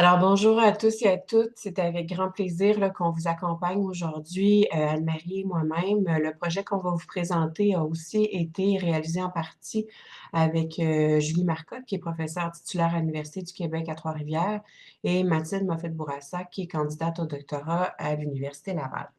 Alors, bonjour à tous et à toutes. C'est avec grand plaisir là, qu'on vous accompagne aujourd'hui, Anne-Marie et moi-même. Le projet qu'on va vous présenter a aussi été réalisé en partie avec Julie Marcotte, qui est professeure titulaire à l'Université du Québec à Trois-Rivières, et Mathilde Moffett-Bourassa, qui est candidate au doctorat à l'Université Laval.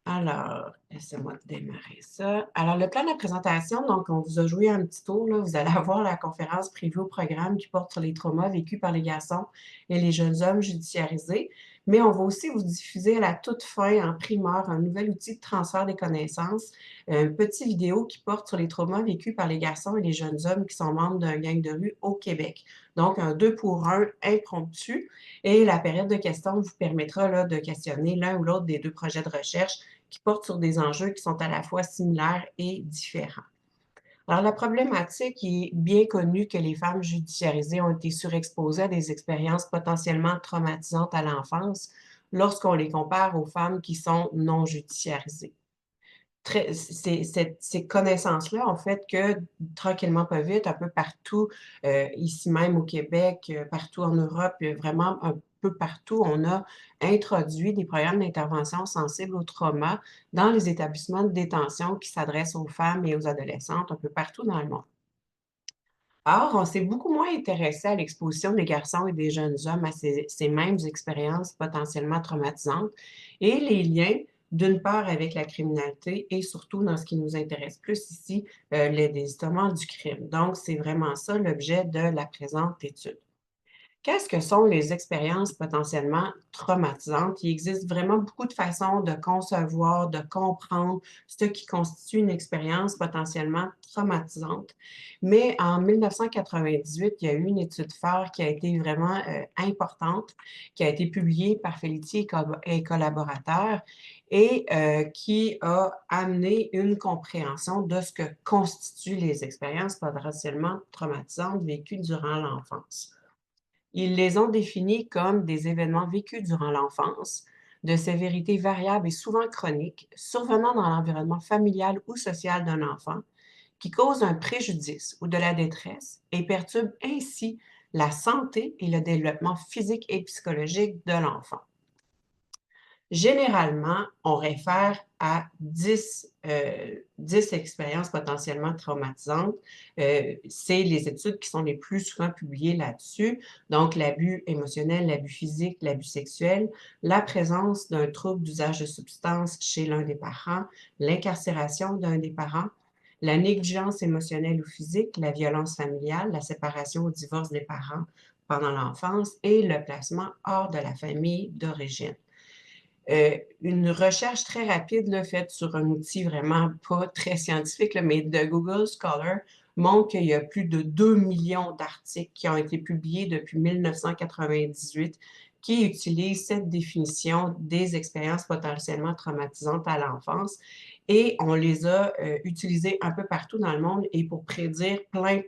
Alors, laissez-moi démarrer ça. Alors, le plan de la présentation, donc, on vous a joué un petit tour, là. Vous allez avoir la conférence privée au programme qui porte sur les traumas vécus par les garçons et les jeunes hommes judiciarisés. Mais on va aussi vous diffuser à la toute fin, en primeur, un nouvel outil de transfert des connaissances, un petit vidéo qui porte sur les traumas vécus par les garçons et les jeunes hommes qui sont membres d'un gang de rue au Québec. Donc, un 2 pour 1 impromptu. Et la période de questions vous permettra là, de questionner l'un ou l'autre des deux projets de recherche qui portent sur des enjeux qui sont à la fois similaires et différents. Alors, la problématique est bien connue que les femmes judiciarisées ont été surexposées à des expériences potentiellement traumatisantes à l'enfance lorsqu'on les compare aux femmes qui sont non judiciarisées. Ces connaissances-là ont fait que tranquillement, pas vite, un peu partout, ici même au Québec, partout en Europe, vraiment un peu partout, on a introduit des programmes d'intervention sensibles au trauma dans les établissements de détention qui s'adressent aux femmes et aux adolescentes un peu partout dans le monde. Or, on s'est beaucoup moins intéressé à l'exposition des garçons et des jeunes hommes à ces mêmes expériences potentiellement traumatisantes et les liens, d'une part, avec la criminalité et surtout dans ce qui nous intéresse plus ici, les désitements du crime. Donc, c'est vraiment ça l'objet de la présente étude. Qu'est-ce que sont les expériences potentiellement traumatisantes? Il existe vraiment beaucoup de façons de concevoir, de comprendre ce qui constitue une expérience potentiellement traumatisante. Mais en 1998, il y a eu une étude phare qui a été vraiment importante, qui a été publiée par Felitti et collaborateurs et qui a amené une compréhension de ce que constituent les expériences potentiellement traumatisantes vécues durant l'enfance. Ils les ont définis comme des événements vécus durant l'enfance, de sévérité variable et souvent chronique, survenant dans l'environnement familial ou social d'un enfant, qui causent un préjudice ou de la détresse et perturbent ainsi la santé et le développement physique et psychologique de l'enfant. Généralement, on réfère à 10 expériences potentiellement traumatisantes. C'est les études qui sont les plus souvent publiées là-dessus. Donc, l'abus émotionnel, l'abus physique, l'abus sexuel, la présence d'un trouble d'usage de substances chez l'un des parents, l'incarcération d'un des parents, la négligence émotionnelle ou physique, la violence familiale, la séparation ou divorce des parents pendant l'enfance et le placement hors de la famille d'origine. Une recherche très rapide là, faite sur un outil vraiment pas très scientifique, là, mais de Google Scholar montre qu'il y a plus de 2 millions d'articles qui ont été publiés depuis 1998 qui utilisent cette définition des expériences potentiellement traumatisantes à l'enfance. Et on les a utilisés un peu partout dans le monde et pour prédire plein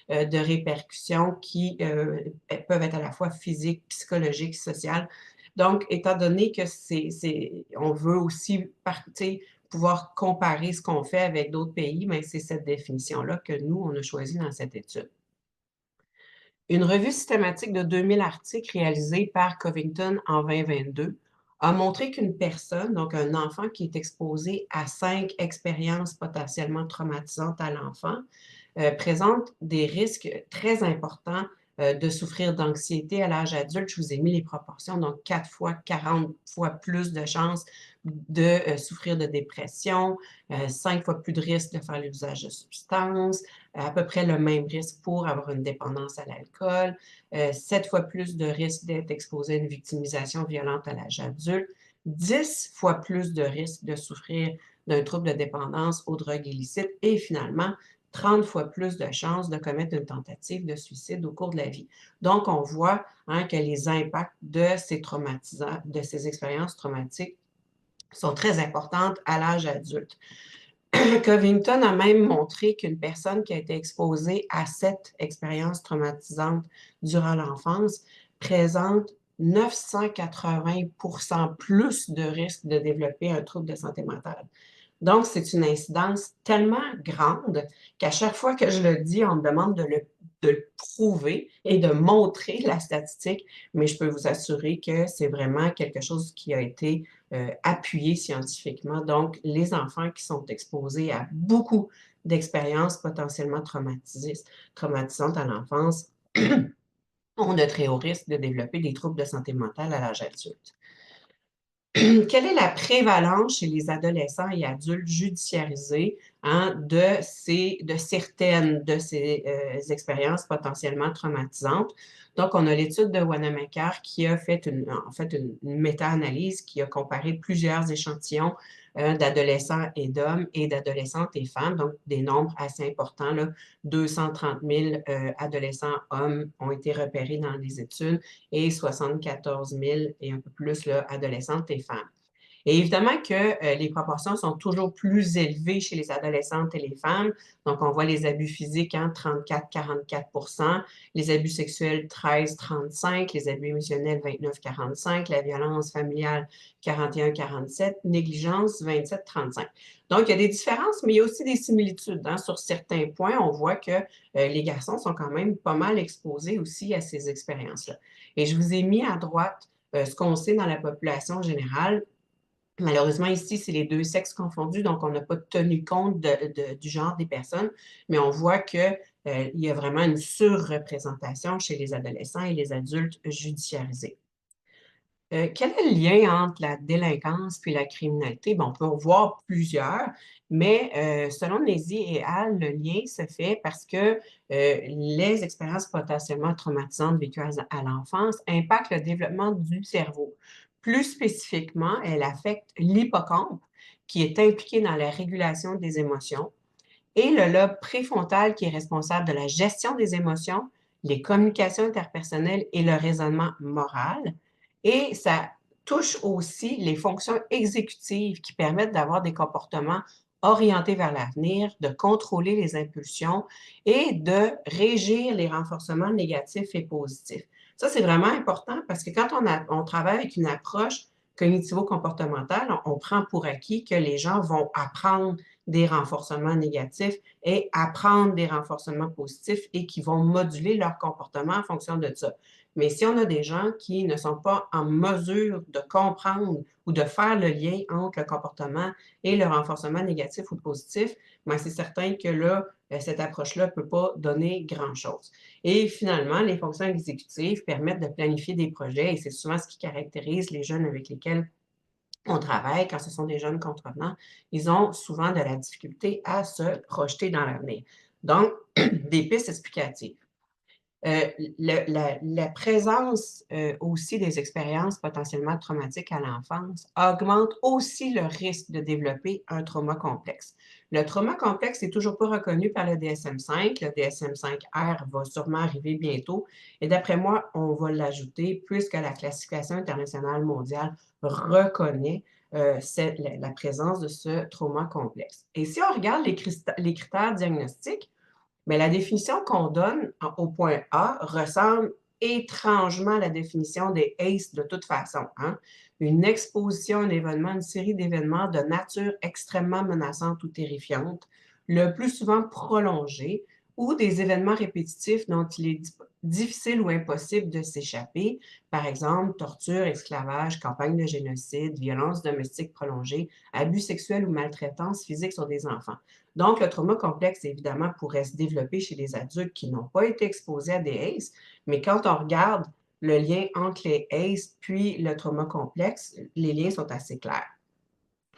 de répercussions qui peuvent être à la fois physiques, psychologiques, sociales. Donc, étant donné que on veut aussi pouvoir comparer ce qu'on fait avec d'autres pays, mais c'est cette définition-là que nous, on a choisi dans cette étude. Une revue systématique de 2000 articles réalisée par Covington en 2022 a montré qu'une personne, donc un enfant qui est exposé à 5 expériences potentiellement traumatisantes à l'enfant, présente des risques très importants de souffrir d'anxiété à l'âge adulte. Je vous ai mis les proportions, donc 4 fois, 40 fois plus de chances de souffrir de dépression, 5 fois plus de risques de faire l'usage de substances, à peu près le même risque pour avoir une dépendance à l'alcool, 7 fois plus de risque d'être exposé à une victimisation violente à l'âge adulte, 10 fois plus de risque de souffrir d'un trouble de dépendance aux drogues illicites et finalement 30 fois plus de chances de commettre une tentative de suicide au cours de la vie. Donc, on voit que les impacts de de ces expériences traumatiques sont très importantes à l'âge adulte. Covington a même montré qu'une personne qui a été exposée à cette expérience traumatisante durant l'enfance présente 980 plus de risque de développer un trouble de santé mentale. Donc, c'est une incidence tellement grande qu'à chaque fois que je le dis, on me demande de le prouver et de montrer la statistique, mais je peux vous assurer que c'est vraiment quelque chose qui a été appuyé scientifiquement. Donc, les enfants qui sont exposés à beaucoup d'expériences potentiellement traumatisantes à l'enfance ont de très hauts risques de développer des troubles de santé mentale à l'âge adulte. Quelle est la prévalence chez les adolescents et adultes judiciarisés, hein, de certaines de ces expériences potentiellement traumatisantes? Donc, on a l'étude de Wanamaker qui a fait en fait une méta-analyse qui a comparé plusieurs échantillons d'adolescents et d'hommes et d'adolescentes et femmes, donc des nombres assez importants, là, 230 000 adolescents hommes ont été repérés dans les études et 74 000 et un peu plus là, adolescentes et femmes. Et évidemment que les proportions sont toujours plus élevées chez les adolescentes et les femmes. Donc, on voit les abus physiques, hein, 34-44 les abus sexuels, 13-35 les abus émotionnels, 29-45 la violence familiale, 41-47 négligence, 27-35 Donc, il y a des différences, mais il y a aussi des similitudes. Hein. Sur certains points, on voit que les garçons sont quand même pas mal exposés aussi à ces expériences-là. Et je vous ai mis à droite ce qu'on sait dans la population générale. Malheureusement, ici, c'est les deux sexes confondus, donc on n'a pas tenu compte du genre des personnes, mais on voit qu'il y a vraiment une surreprésentation chez les adolescents et les adultes judiciarisés. Quel est le lien entre la délinquance puis la criminalité? Bon, on peut en voir plusieurs, mais selon Nézi et Al, le lien se fait parce que les expériences potentiellement traumatisantes vécues à l'enfance impactent le développement du cerveau. Plus spécifiquement, elle affecte l'hippocampe, qui est impliqué dans la régulation des émotions, et le lobe préfrontal qui est responsable de la gestion des émotions, les communications interpersonnelles et le raisonnement moral. Et ça touche aussi les fonctions exécutives qui permettent d'avoir des comportements orientés vers l'avenir, de contrôler les impulsions et de régir les renforcements négatifs et positifs. Ça, c'est vraiment important parce que quand on travaille avec une approche cognitivo-comportementale, on prend pour acquis que les gens vont apprendre des renforcements négatifs et apprendre des renforcements positifs et qui vont moduler leur comportement en fonction de ça. Mais si on a des gens qui ne sont pas en mesure de comprendre ou de faire le lien entre le comportement et le renforcement négatif ou positif, ben c'est certain que là, cette approche-là ne peut pas donner grand-chose. Et finalement, les fonctions exécutives permettent de planifier des projets et c'est souvent ce qui caractérise les jeunes avec lesquels on travaille, quand ce sont des jeunes contrevenants, ils ont souvent de la difficulté à se projeter dans l'avenir. Donc, des pistes explicatives. La présence aussi des expériences potentiellement traumatiques à l'enfance augmente aussi le risque de développer un trauma complexe. Le trauma complexe n'est toujours pas reconnu par le DSM-5. Le DSM-5R va sûrement arriver bientôt. Et d'après moi, on va l'ajouter puisque la classification internationale mondiale reconnaît la présence de ce trauma complexe. Et si on regarde les critères diagnostiques, mais la définition qu'on donne au point A ressemble étrangement à la définition des ACE de toute façon. Hein? Une exposition, un événement, une série d'événements de nature extrêmement menaçante ou terrifiante, le plus souvent prolongée, ou des événements répétitifs dont il est difficile ou impossible de s'échapper, par exemple torture, esclavage, campagne de génocide, violence domestique prolongée, abus sexuels ou maltraitance physique sur des enfants. Donc, le trauma complexe, évidemment, pourrait se développer chez les adultes qui n'ont pas été exposés à des ACE, mais quand on regarde le lien entre les ACE puis le trauma complexe, les liens sont assez clairs.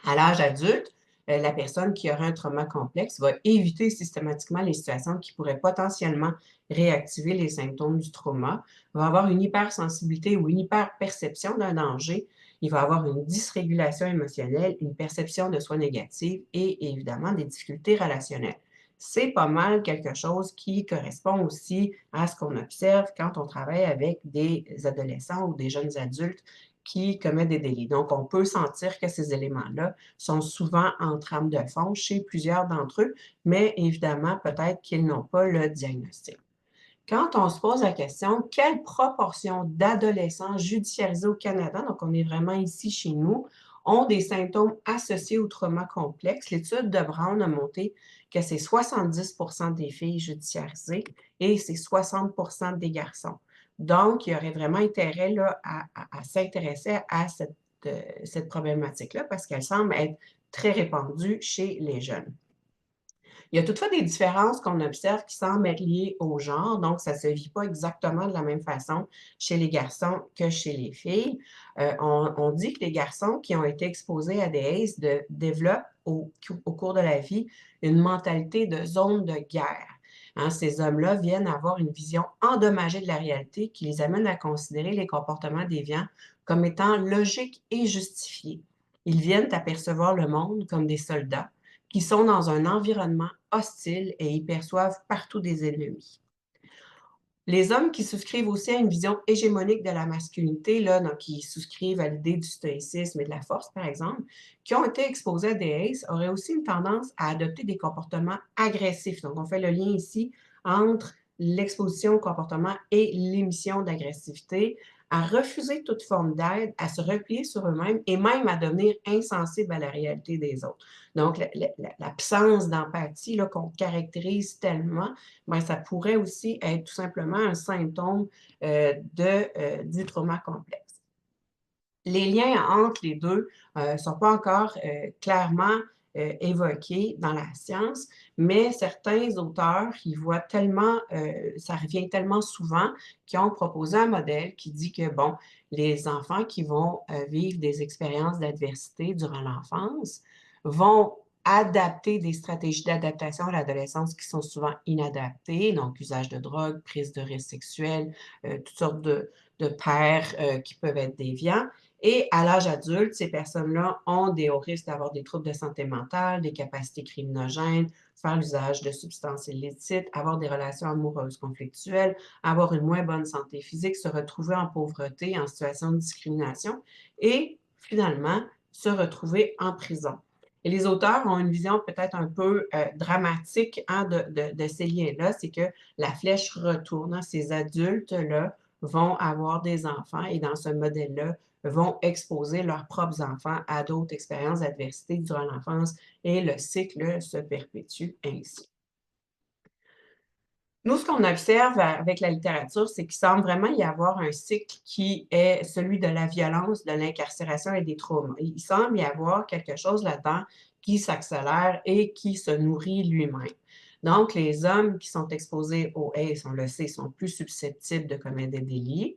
À l'âge adulte, la personne qui aura un trauma complexe va éviter systématiquement les situations qui pourraient potentiellement réactiver les symptômes du trauma, va avoir une hypersensibilité ou une hyperperception d'un danger, il va avoir une dysrégulation émotionnelle, une perception de soi négative et évidemment des difficultés relationnelles. C'est pas mal quelque chose qui correspond aussi à ce qu'on observe quand on travaille avec des adolescents ou des jeunes adultes qui commettent des délits. Donc, on peut sentir que ces éléments-là sont souvent en trame de fond chez plusieurs d'entre eux, mais évidemment, peut-être qu'ils n'ont pas le diagnostic. Quand on se pose la question, quelle proportion d'adolescents judiciarisés au Canada, donc on est vraiment ici chez nous, ont des symptômes associés au trauma complexe. L'étude de Brown a montré que c'est 70% des filles judiciarisées et c'est 60% des garçons. Donc, il y aurait vraiment intérêt là, à s'intéresser à cette problématique-là parce qu'elle semble être très répandue chez les jeunes. Il y a toutefois des différences qu'on observe qui semblent être liées au genre, donc ça ne se vit pas exactement de la même façon chez les garçons que chez les filles. On dit que les garçons qui ont été exposés à des ACE développent au cours de la vie une mentalité de zone de guerre. Hein, ces hommes-là viennent avoir une vision endommagée de la réalité qui les amène à considérer les comportements déviants comme étant logiques et justifiés. Ils viennent apercevoir le monde comme des soldats qui sont dans un environnement hostile et y perçoivent partout des ennemis. Les hommes qui souscrivent aussi à une vision hégémonique de la masculinité, là, donc qui souscrivent à l'idée du stoïcisme et de la force, par exemple, qui ont été exposés à des ACE, auraient aussi une tendance à adopter des comportements agressifs. Donc, on fait le lien ici entre l'exposition au comportement et l'émission d'agressivité, à refuser toute forme d'aide, à se replier sur eux-mêmes et même à devenir insensibles à la réalité des autres. Donc, l'absence d'empathie qu'on caractérise tellement, bien, ça pourrait aussi être tout simplement un symptôme du trauma complexe. Les liens entre les deux ne sont pas encore clairement évoqués dans la science, mais certains auteurs qui voient tellement, ça revient tellement souvent, qui ont proposé un modèle qui dit que, bon, les enfants qui vont vivre des expériences d'adversité durant l'enfance vont adapter des stratégies d'adaptation à l'adolescence qui sont souvent inadaptées, donc usage de drogue, prise de risques sexuels, toutes sortes de pères qui peuvent être déviants. Et à l'âge adulte, ces personnes-là ont des hauts risques d'avoir des troubles de santé mentale, des capacités criminogènes, faire l'usage de substances illicites, avoir des relations amoureuses conflictuelles, avoir une moins bonne santé physique, se retrouver en pauvreté, en situation de discrimination et finalement se retrouver en prison. Et les auteurs ont une vision peut-être un peu dramatique hein, de ces liens-là, c'est que la flèche retourne. Hein, ces adultes-là vont avoir des enfants et dans ce modèle-là, vont exposer leurs propres enfants à d'autres expériences d'adversité durant l'enfance et le cycle se perpétue ainsi. Nous, ce qu'on observe avec la littérature, c'est qu'il semble vraiment y avoir un cycle qui est celui de la violence, de l'incarcération et des traumas. Il semble y avoir quelque chose là-dedans qui s'accélère et qui se nourrit lui-même. Donc, les hommes qui sont exposés aux ACE, on le sait, sont plus susceptibles de commettre des délits.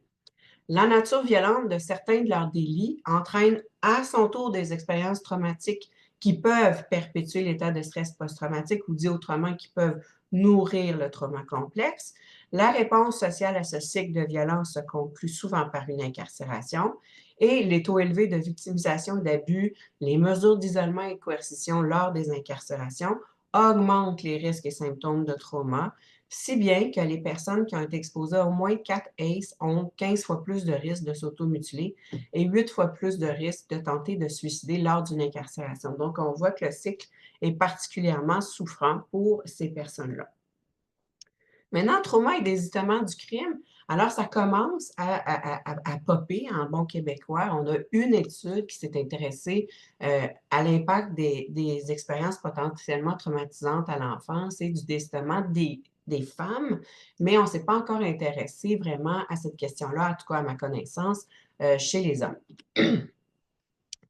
La nature violente de certains de leurs délits entraîne à son tour des expériences traumatiques qui peuvent perpétuer l'état de stress post-traumatique ou dit autrement, qui peuvent nourrir le trauma complexe. La réponse sociale à ce cycle de violence se conclut souvent par une incarcération et les taux élevés de victimisation et d'abus, les mesures d'isolement et de coercition lors des incarcérations augmentent les risques et symptômes de trauma, si bien que les personnes qui ont été exposées à au moins 4 ACE ont 15 fois plus de risques de s'automutiler et 8 fois plus de risques de tenter de se suicider lors d'une incarcération. Donc, on voit que le cycle est particulièrement souffrant pour ces personnes-là. Maintenant, trauma et désistement du crime, alors ça commence à popper en bon québécois. On a une étude qui s'est intéressée à l'impact des expériences potentiellement traumatisantes à l'enfance et du désistement des femmes, mais on ne s'est pas encore intéressé vraiment à cette question-là, en tout cas à ma connaissance, chez les hommes.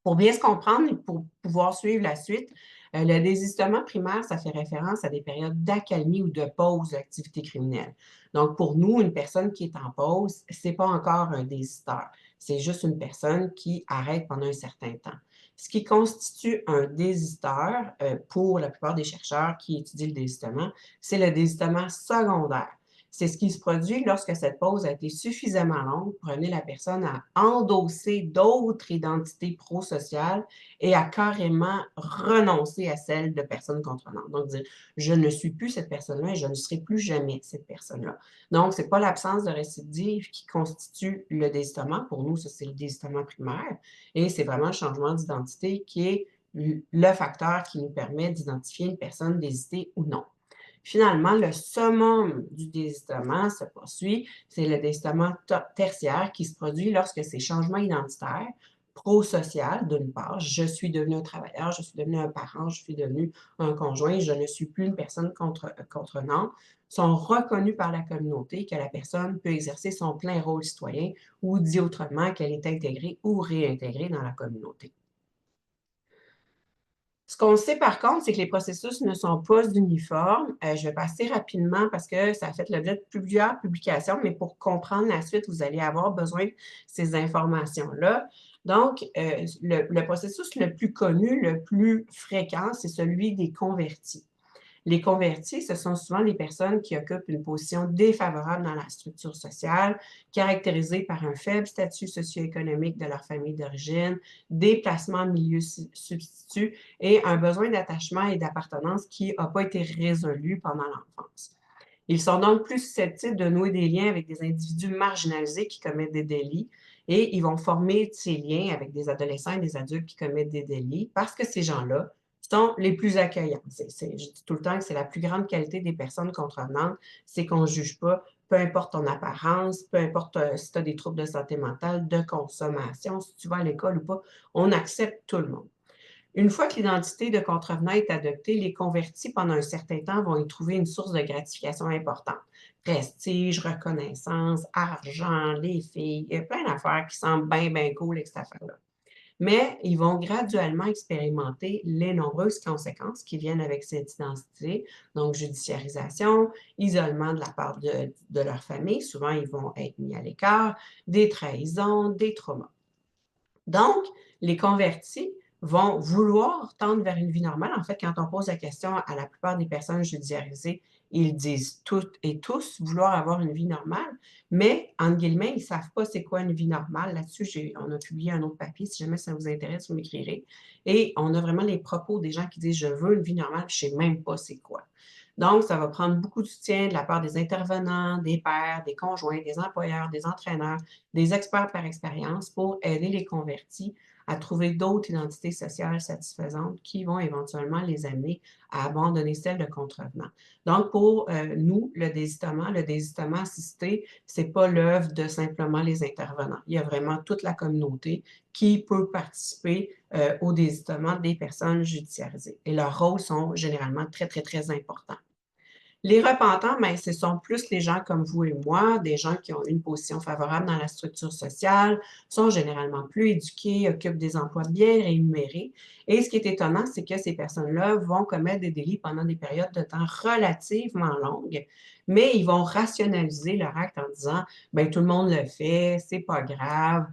Pour bien se comprendre et pour pouvoir suivre la suite, le désistement primaire, ça fait référence à des périodes d'accalmie ou de pause de l'activité criminelle. Donc, pour nous, une personne qui est en pause, ce n'est pas encore un désisteur. C'est juste une personne qui arrête pendant un certain temps. Ce qui constitue un désisteur, pour la plupart des chercheurs qui étudient le désistement, c'est le désistement secondaire. C'est ce qui se produit lorsque cette pause a été suffisamment longue pour amener la personne à endosser d'autres identités prosociales et à carrément renoncer à celle de personnes contrôlantes. Donc, dire « je ne suis plus cette personne-là et je ne serai plus jamais cette personne-là ». Donc, ce n'est pas l'absence de récidive qui constitue le désistement. Pour nous, ça, c'est le désistement primaire. Et c'est vraiment le changement d'identité qui est le facteur qui nous permet d'identifier une personne désistée ou non. Finalement, le summum du désistement se poursuit, c'est le désistement tertiaire qui se produit lorsque ces changements identitaires prosocial, d'une part. Je suis devenu un travailleur, je suis devenu un parent, je suis devenu un conjoint, je ne suis plus une personne contenante, sont reconnus par la communauté que la personne peut exercer son plein rôle citoyen ou dit autrement qu'elle est intégrée ou réintégrée dans la communauté. Ce qu'on sait par contre, c'est que les processus ne sont pas uniformes. Je vais passer rapidement parce que ça a fait l'objet de plusieurs publications, mais pour comprendre la suite, vous allez avoir besoin de ces informations-là. Donc, le processus le plus connu, le plus fréquent, c'est celui des convertis. Les convertis, ce sont souvent les personnes qui occupent une position défavorable dans la structure sociale, caractérisée par un faible statut socio-économique de leur famille d'origine, déplacement en milieu substitut et un besoin d'attachement et d'appartenance qui n'a pas été résolu pendant l'enfance. Ils sont donc plus susceptibles de nouer des liens avec des individus marginalisés qui commettent des délits et ils vont former ces liens avec des adolescents et des adultes qui commettent des délits parce que ces gens-là sont les plus accueillants. Je dis tout le temps que c'est la plus grande qualité des personnes contrevenantes, c'est qu'on ne juge pas, peu importe ton apparence, peu importe si tu as des troubles de santé mentale, de consommation, si tu vas à l'école ou pas, on accepte tout le monde. Une fois que l'identité de contrevenant est adoptée, les convertis, pendant un certain temps, vont y trouver une source de gratification importante. Prestige, reconnaissance, argent, les filles, il y a plein d'affaires qui semblent bien, bien cool avec cette affaire-là. Mais ils vont graduellement expérimenter les nombreuses conséquences qui viennent avec cette identité, donc judiciarisation, isolement de la part de leur famille, souvent ils vont être mis à l'écart, des trahisons, des traumas. Donc, les convertis vont vouloir tendre vers une vie normale. En fait, quand on pose la question à la plupart des personnes judiciarisées, ils disent toutes et tous vouloir avoir une vie normale, mais, entre guillemets, ils ne savent pas c'est quoi une vie normale. Là-dessus, on a publié un autre papier. Si jamais ça vous intéresse, vous m'écrirez. Et on a vraiment les propos des gens qui disent « Je veux une vie normale, je ne sais même pas c'est quoi ». Donc, ça va prendre beaucoup de soutien de la part des intervenants, des pairs, des conjoints, des employeurs, des entraîneurs, des experts par expérience pour aider les convertis à trouver d'autres identités sociales satisfaisantes qui vont éventuellement les amener à abandonner celle de contrevenants. Donc, pour nous, le désistement assisté, ce n'est pas l'œuvre de simplement les intervenants. Il y a vraiment toute la communauté qui peut participer au désistement des personnes judiciarisées. Et leurs rôles sont généralement très, très, très importants. Les repentants, ben, ce sont plus les gens comme vous et moi, des gens qui ont une position favorable dans la structure sociale, sont généralement plus éduqués, occupent des emplois bien rémunérés. Et ce qui est étonnant, c'est que ces personnes-là vont commettre des délits pendant des périodes de temps relativement longues, mais ils vont rationaliser leur acte en disant, ben, tout le monde le fait, c'est pas grave,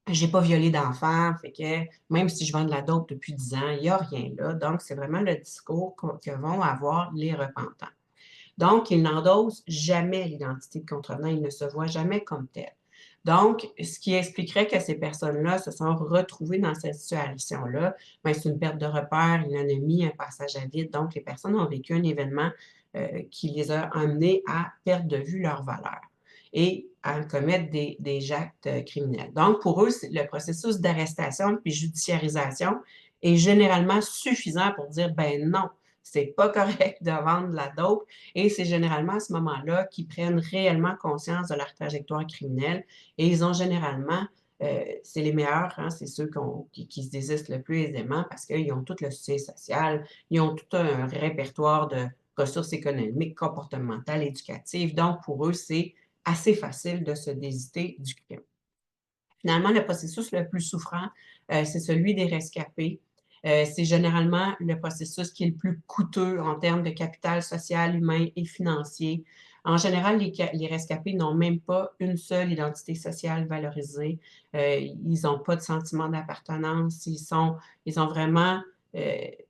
j'ai pas violé d'enfant, fait que même si je vends de la dope depuis 10 ans, il n'y a rien là. Donc, c'est vraiment le discours que vont avoir les repentants. Donc, ils n'endossent jamais l'identité de contrevenant, ils ne se voient jamais comme tels. Donc, ce qui expliquerait que ces personnes-là se sont retrouvées dans cette situation-là, ben, c'est une perte de repère, une anomie, un passage à vide. Donc, les personnes ont vécu un événement qui les a amenés à perdre de vue leurs valeurs et à commettre des actes criminels. Donc, pour eux, le processus d'arrestation puis judiciarisation est généralement suffisant pour dire, ben non, c'est pas correct de vendre de la dope. Et c'est généralement à ce moment-là qu'ils prennent réellement conscience de leur trajectoire criminelle. Et ils ont généralement, c'est les meilleurs, hein, c'est ceux qui se désistent le plus aisément parce qu'ils ont tout le soutien social, ils ont tout un répertoire de ressources économiques, comportementales, éducatives. Donc, pour eux, c'est assez facile de se désister du crime. Finalement, le processus le plus souffrant, c'est celui des rescapés. C'est généralement le processus qui est le plus coûteux en termes de capital social, humain et financier. En général, les rescapés n'ont même pas une seule identité sociale valorisée. Ils n'ont pas de sentiment d'appartenance. Ils ont vraiment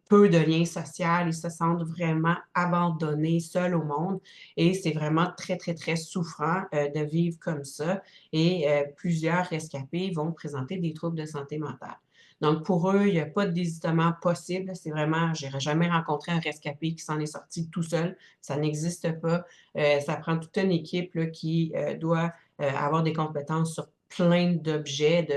peu de liens sociaux. Ils se sentent vraiment abandonnés, seuls au monde. Et c'est vraiment très, très, très souffrant de vivre comme ça. Et plusieurs rescapés vont présenter des troubles de santé mentale. Donc, pour eux, il n'y a pas de désistement possible. C'est vraiment, je n'aurais jamais rencontré un rescapé qui s'en est sorti tout seul. Ça n'existe pas. Ça prend toute une équipe là, qui doit avoir des compétences sur plein d'objets,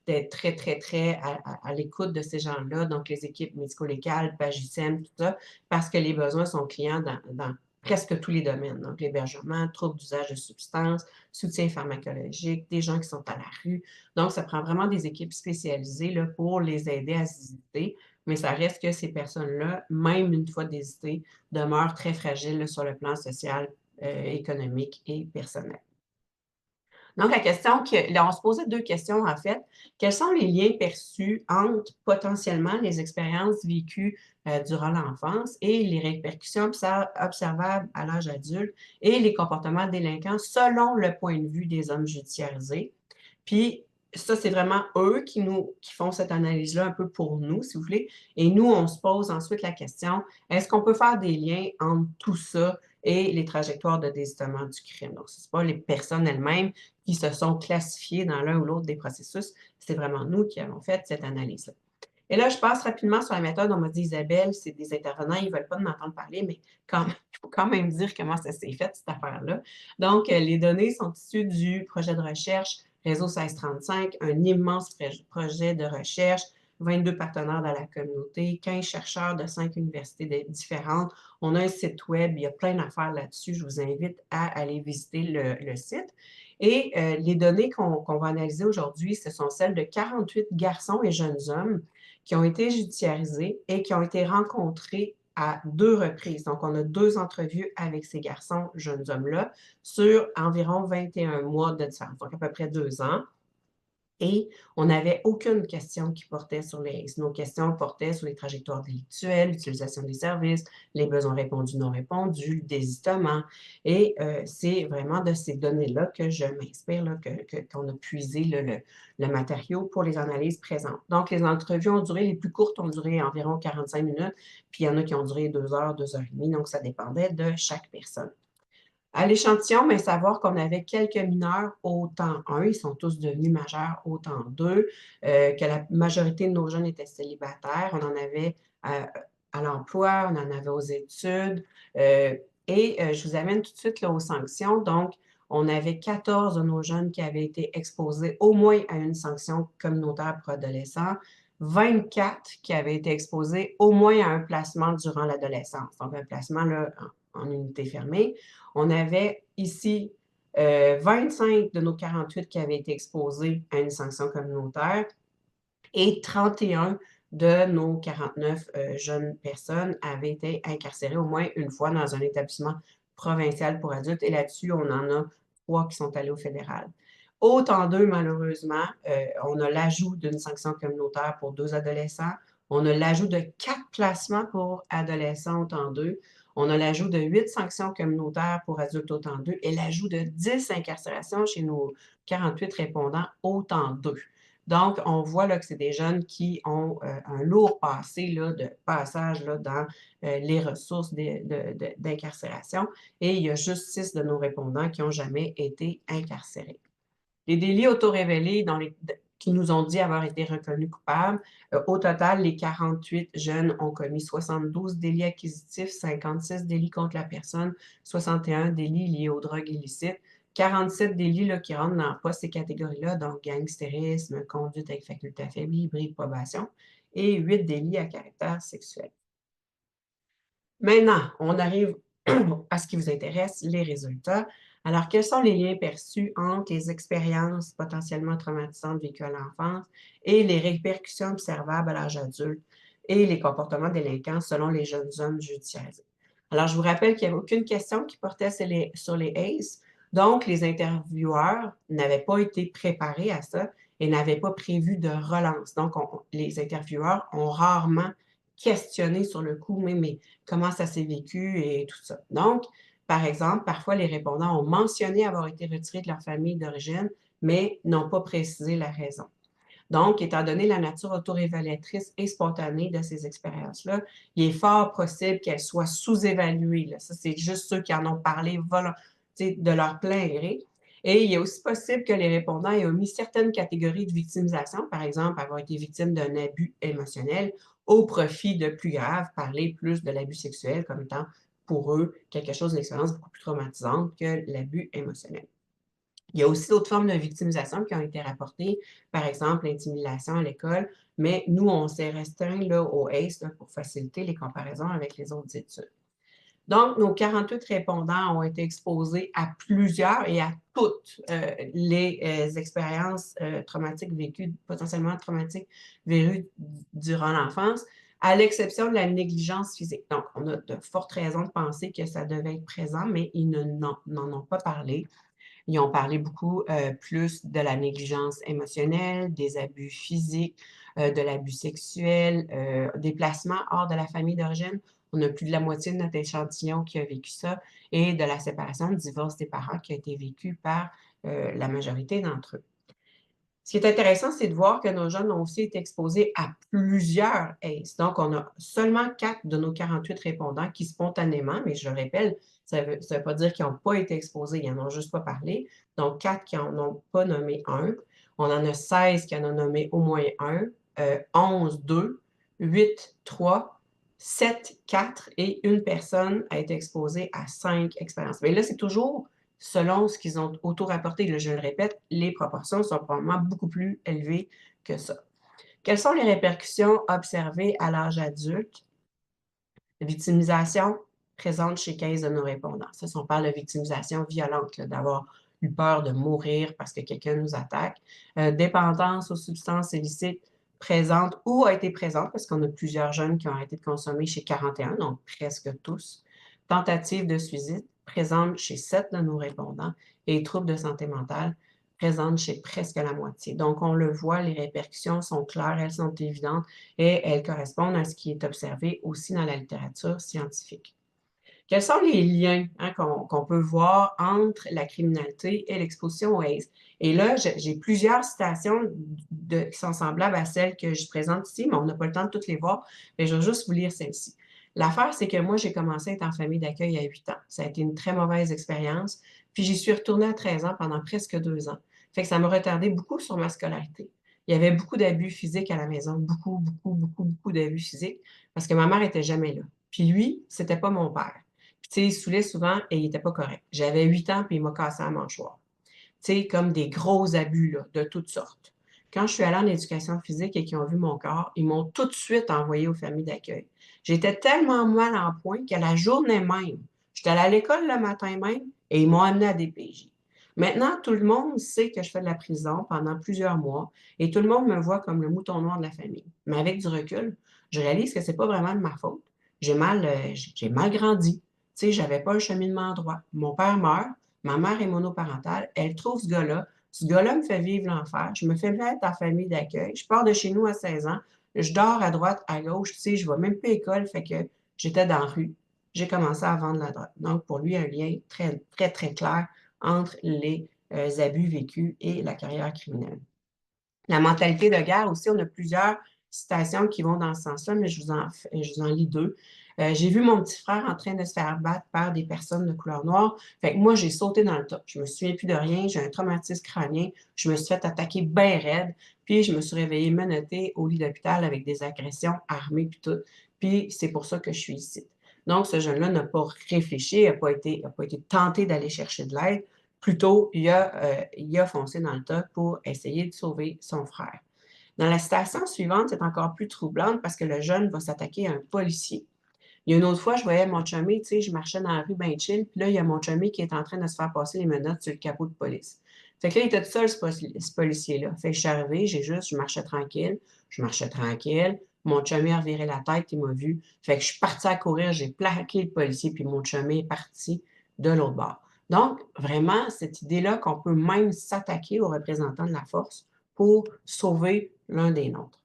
d'être très, très, très à l'écoute de ces gens-là. Donc, les équipes médico-légales, Pagicem, tout ça, parce que les besoins sont clients dans presque tous les domaines, donc l'hébergement, troubles d'usage de substances, soutien pharmacologique, des gens qui sont à la rue. Donc, ça prend vraiment des équipes spécialisées là, pour les aider à se visiter, mais ça reste que ces personnes-là, même une fois désistées, demeurent très fragiles là, sur le plan social, économique et personnel. Donc, la question que, là, on se posait deux questions en fait. Quels sont les liens perçus entre potentiellement les expériences vécues durant l'enfance et les répercussions observables à l'âge adulte et les comportements délinquants selon le point de vue des hommes judiciarisés? Puis, ça, c'est vraiment eux qui font cette analyse-là un peu pour nous, si vous voulez. Et nous, on se pose ensuite la question, est-ce qu'on peut faire des liens entre tout ça et les trajectoires de désistement du crime? Donc, ce n'est pas les personnes elles-mêmes qui se sont classifiées dans l'un ou l'autre des processus, c'est vraiment nous qui avons fait cette analyse-là. Et là, je passe rapidement sur la méthode. On m'a dit, Isabelle, c'est des intervenants, ils ne veulent pas m'entendre parler, mais il faut quand même dire comment ça s'est fait, cette affaire-là. Donc, les données sont issues du projet de recherche Réseau 1635, un immense projet de recherche, 22 partenaires dans la communauté, 15 chercheurs de 5 universités différentes. On a un site web, il y a plein d'affaires là-dessus. Je vous invite à aller visiter le site. Et les données qu'on va analyser aujourd'hui, ce sont celles de 48 garçons et jeunes hommes qui ont été judiciarisés et qui ont été rencontrés à 2 reprises. Donc, on a 2 entrevues avec ces garçons, jeunes hommes-là, sur environ 21 mois de différence, donc à peu près 2 ans. Et on n'avait aucune question qui portait sur les ACE. Nos questions portaient sur les trajectoires délictuelles, l'utilisation des services, les besoins répondus, non répondus, le désistement. Et c'est vraiment de ces données-là que je m'inspire, qu'on a puisé le matériau pour les analyses présentes. Donc, les entrevues ont duré, les plus courtes ont duré environ 45 minutes, puis il y en a qui ont duré 2 heures, 2 heures et demie, donc ça dépendait de chaque personne. À l'échantillon, mais savoir qu'on avait quelques mineurs au temps 1, ils sont tous devenus majeurs au temps 2, que la majorité de nos jeunes étaient célibataires, on en avait à l'emploi, on en avait aux études, je vous amène tout de suite là, aux sanctions. Donc, on avait 14 de nos jeunes qui avaient été exposés au moins à une sanction communautaire pour adolescents, 24 qui avaient été exposés au moins à un placement durant l'adolescence, donc un placement là, en unité fermée. On avait ici 25 de nos 48 qui avaient été exposés à une sanction communautaire et 31 de nos 49 jeunes personnes avaient été incarcérées au moins une fois dans un établissement provincial pour adultes. Et là-dessus, on en a 3 qui sont allés au fédéral. Au temps 2, malheureusement, on a l'ajout d'une sanction communautaire pour 2 adolescents. On a l'ajout de 4 placements pour adolescents au temps 2. On a l'ajout de 8 sanctions communautaires pour adultes au temps 2 et l'ajout de 10 incarcérations chez nos 48 répondants au temps 2. Donc, on voit là, que c'est des jeunes qui ont un lourd passé là, de passage là, dans les ressources d'incarcération et il y a juste 6 de nos répondants qui n'ont jamais été incarcérés. Les délits auto-révélés qui nous ont dit avoir été reconnus coupables, au total, les 48 jeunes ont commis 72 délits acquisitifs, 56 délits contre la personne, 61 délits liés aux drogues illicites, 47 délits là, qui rentrent dans pas ces catégories-là, donc gangstérisme, conduite avec faculté affaiblie, bris de probation, et 8 délits à caractère sexuel. Maintenant, on arrive à ce qui vous intéresse, les résultats. Alors, quels sont les liens perçus entre les expériences potentiellement traumatisantes vécues à l'enfance et les répercussions observables à l'âge adulte et les comportements délinquants selon les jeunes hommes judiciarisés? Alors, je vous rappelle qu'il n'y avait aucune question qui portait sur les ACE. Donc, les intervieweurs n'avaient pas été préparés à ça et n'avaient pas prévu de relance. Donc, les intervieweurs ont rarement questionné sur le coup, mais comment ça s'est vécu et tout ça. Donc, par exemple, parfois, les répondants ont mentionné avoir été retirés de leur famille d'origine, mais n'ont pas précisé la raison. Donc, étant donné la nature autorévélatrice et spontanée de ces expériences-là, il est fort possible qu'elles soient sous-évaluées. Ça, c'est juste ceux qui en ont parlé de leur plein gré. Et il est aussi possible que les répondants aient omis certaines catégories de victimisation, par exemple, avoir été victime d'un abus émotionnel au profit de plus grave, parler plus de l'abus sexuel comme étant pour eux quelque chose d'expérience beaucoup plus traumatisante que l'abus émotionnel. Il y a aussi d'autres formes de victimisation qui ont été rapportées, par exemple l'intimidation à l'école, mais nous, on s'est restreint là, au ACE là, pour faciliter les comparaisons avec les autres études. Donc, nos 48 répondants ont été exposés à plusieurs et à toutes les expériences traumatiques vécues, potentiellement traumatiques vécues durant l'enfance, à l'exception de la négligence physique. Donc, on a de fortes raisons de penser que ça devait être présent, mais ils n'en ont pas parlé. Ils ont parlé beaucoup plus de la négligence émotionnelle, des abus physiques, de l'abus sexuel, des placements hors de la famille d'origine. On a plus de la moitié de notre échantillon qui a vécu ça et de la séparation, le divorce des parents qui a été vécu par la majorité d'entre eux. Ce qui est intéressant, c'est de voir que nos jeunes ont aussi été exposés à plusieurs ACE. Donc, on a seulement 4 de nos 48 répondants qui spontanément, mais je le répète, ça ne veut pas dire qu'ils n'ont pas été exposés, ils n'en ont juste pas parlé. Donc, 4 qui n'en ont pas nommé un. On en a 16 qui en ont nommé au moins un, 11, 2, 8, 3, 7, 4 et une personne a été exposée à 5 expériences. Mais là, c'est toujours selon ce qu'ils ont auto-rapporté. Je le répète, les proportions sont probablement beaucoup plus élevées que ça. Quelles sont les répercussions observées à l'âge adulte? La victimisation présente chez 15 de nos répondants. Ça, si on parle de victimisation violente, d'avoir eu peur de mourir parce que quelqu'un nous attaque. Dépendance aux substances illicites présente ou a été présente, parce qu'on a plusieurs jeunes qui ont arrêté de consommer chez 41, donc presque tous. Tentative de suicide présente chez 7 de nos répondants et troubles de santé mentale présente chez presque la moitié. Donc, on le voit, les répercussions sont claires, elles sont évidentes et elles correspondent à ce qui est observé aussi dans la littérature scientifique. Quels sont les liens qu'on peut voir entre la criminalité et l'exposition au AIDS? Et là, j'ai plusieurs citations qui sont semblables à celles que je présente ici, mais on n'a pas le temps de toutes les voir, mais je vais juste vous lire celle-ci. L'affaire, c'est que moi, j'ai commencé à être en famille d'accueil à 8 ans. Ça a été une très mauvaise expérience, puis j'y suis retournée à 13 ans pendant presque 2 ans. Fait que ça m'a retardé beaucoup sur ma scolarité. Il y avait beaucoup d'abus physiques à la maison, beaucoup, beaucoup, beaucoup, beaucoup d'abus physiques, parce que ma mère était jamais là. Puis lui, c'était pas mon père. Puis, tu sais, il saoulait souvent et il n'était pas correct. J'avais 8 ans, puis il m'a cassé la mâchoire. Tu sais, comme des gros abus, là, de toutes sortes. Quand je suis allée en éducation physique et qu'ils ont vu mon corps, ils m'ont tout de suite envoyée aux familles d'accueil. J'étais tellement mal en point qu'à la journée même, j'étais allée à l'école le matin même et ils m'ont amenée à DPJ. Maintenant, tout le monde sait que je fais de la prison pendant plusieurs mois et tout le monde me voit comme le mouton noir de la famille. Mais avec du recul, je réalise que c'est pas vraiment de ma faute. J'ai mal grandi. Tu sais, j'avais pas un cheminement droit. Mon père meurt, ma mère est monoparentale, elle trouve ce gars-là. Ce gars-là me fait vivre l'enfer. Je me fais mettre en famille d'accueil. Je pars de chez nous à 16 ans. Je dors à droite, à gauche. Tu sais, je ne vais même plus à l'école. Fait que j'étais dans la rue. J'ai commencé à vendre la drogue. Donc, pour lui, un lien très, très, très clair entre les abus vécus et la carrière criminelle. La mentalité de guerre aussi, on a plusieurs citations qui vont dans ce sens-là, mais je vous en lis deux. J'ai vu mon petit frère en train de se faire battre par des personnes de couleur noire. Fait que moi, j'ai sauté dans le tas. Je me souviens plus de rien. J'ai un traumatisme crânien. Je me suis fait attaquer bien raide. Puis, je me suis réveillée menottée au lit d'hôpital avec des agressions armées puis tout. Puis, c'est pour ça que je suis ici. Donc, ce jeune-là n'a pas réfléchi, n'a pas été tenté d'aller chercher de l'aide. Plutôt, il a foncé dans le tas pour essayer de sauver son frère. Dans la citation suivante, c'est encore plus troublante parce que le jeune va s'attaquer à un policier. Il y a une autre fois, je voyais mon chummy, tu sais, je marchais dans la rue ben chill, puis là, il y a mon chummy qui est en train de se faire passer les menottes sur le capot de police. Fait que là, il était tout seul, ce policier-là. Fait que je suis arrivée, je marchais tranquille. Mon chummy a reviré la tête, il m'a vu. Fait que je suis partie à courir, j'ai plaqué le policier, puis mon chummy est parti de l'autre bord. Donc, vraiment, cette idée-là qu'on peut même s'attaquer aux représentants de la force pour sauver l'un des nôtres.